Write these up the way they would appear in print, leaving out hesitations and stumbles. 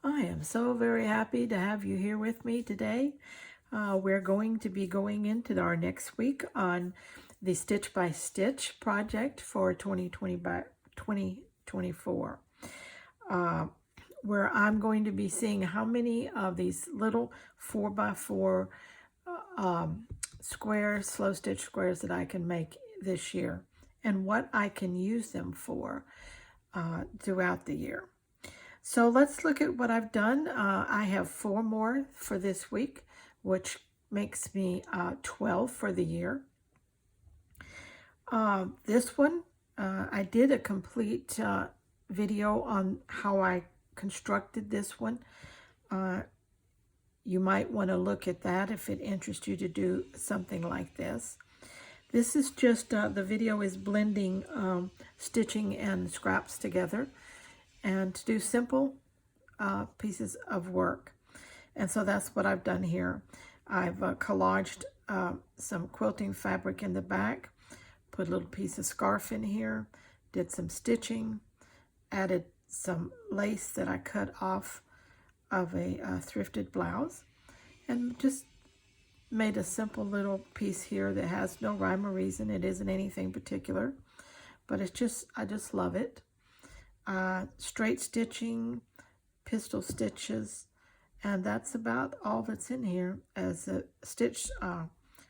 I am so very happy to have you here with me today. We're going to be going into our next week on the Stitch by Stitch project for 2020 by 2024, where I'm going to be seeing how many of these little 4x4 squares, slow stitch squares that I can make this year and what I can use them for throughout the year. So let's look at what I've done. I have 4 more for this week, which makes me 12 for the year. This one, I did a complete video on how I constructed this one. You might want to look at that if it interests you to do something like this. This is just, the video is blending stitching and scraps together, and to do simple pieces of work. And so that's what I've done here. I've collaged some quilting fabric in the back, put a little piece of scarf in here, did some stitching, added some lace that I cut off of a thrifted blouse, and just made a simple little piece here that has no rhyme or reason. It isn't anything particular, but it's just, I just love it. Straight stitching, pistol stitches, and that's about all that's in here as the stitch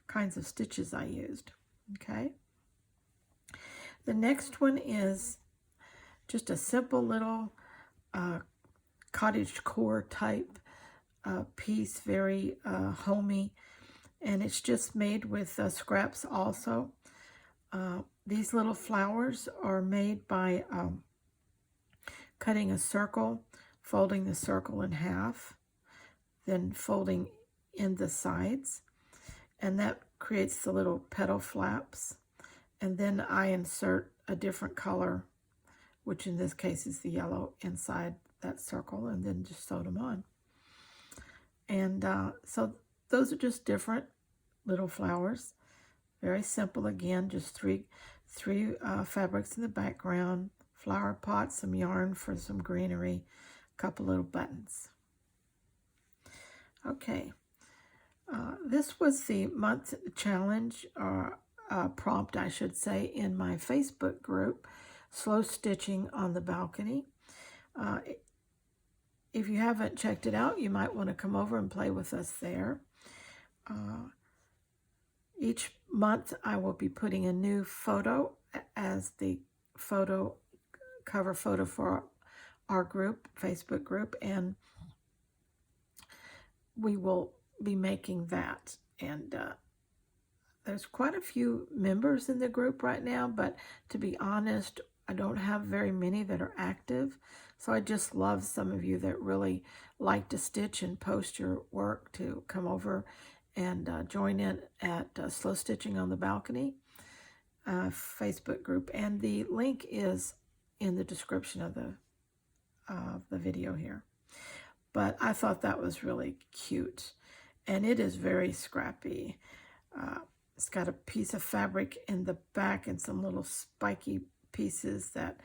kinds of stitches I used. Okay. The next one is just a simple little cottage core type piece, very homey, and it's just made with scraps also. These little flowers are made by cutting a circle, folding the circle in half, then folding in the sides, and that creates the little petal flaps. And then I insert a different color, which in this case is the yellow, inside that circle, and then just sew them on. And so those are just different little flowers. Very simple again, just three fabrics in the background, flower pot, some yarn for some greenery, a couple little buttons. Okay, this was the month challenge, or prompt I should say, in my Facebook group, Slow Stitching on the Balcony. If you haven't checked it out, you might want to come over and play with us there. Each month I will be putting a new photo as the cover photo for our group, Facebook group, and we will be making that. And there's quite a few members in the group right now, but to be honest, I don't have very many that are active. So I just love some of you that really like to stitch and post your work to come over and join in at Slow Stitching on the Balcony Facebook group. And the link is in the description of the video here. But I thought that was really cute. And it is very scrappy. It's got a piece of fabric in the back and some little spiky pieces that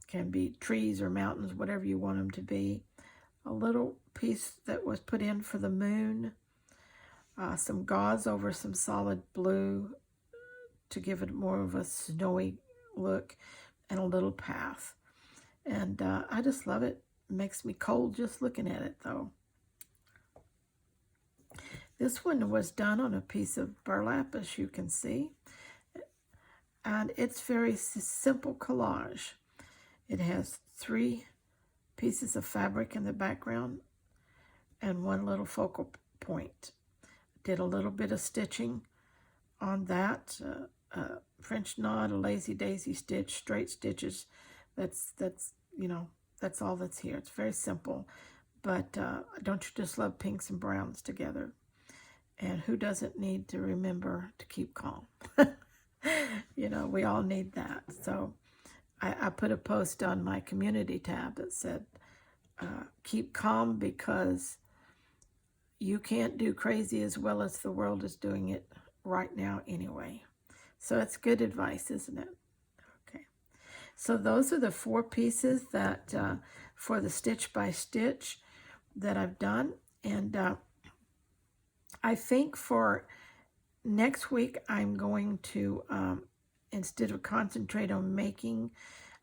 can be trees or mountains, whatever you want them to be. A little piece that was put in for the moon. Some gauze over some solid blue to give it more of a snowy look, and a little path. And I just love it. It makes me cold just looking at it, though. This one was done on a piece of burlap, as you can see. And it's very simple collage. It has 3 pieces of fabric in the background and 1 little focal point. Did a little bit of stitching on that. French knot, a lazy daisy stitch, straight stitches. That's all that's here. It's very simple. But don't you just love pinks and browns together? And who doesn't need to remember to keep calm? We all need that. So I put a post on my community tab that said, keep calm because you can't do crazy as well as the world is doing it right now anyway. So it's good advice, isn't it? Okay. So those are the 4 pieces that for the stitch by stitch that I've done. And I think for next week I'm going to, instead of concentrate on making,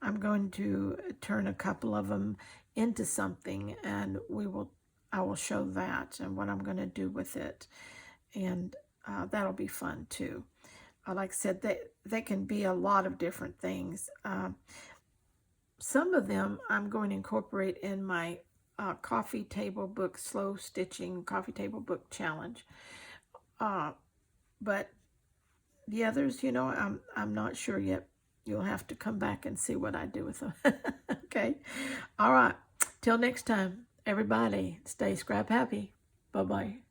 I'm going to turn a couple of them into something, and I will show that and what I'm going to do with it. And that'll be fun too. Like I said, they can be a lot of different things. Some of them I'm going to incorporate in my coffee table book slow stitching coffee table book challenge. But the others, I'm not sure yet. You'll have to come back and see what I do with them. Okay. All right. Till next time, everybody, stay scrap happy. Bye-bye.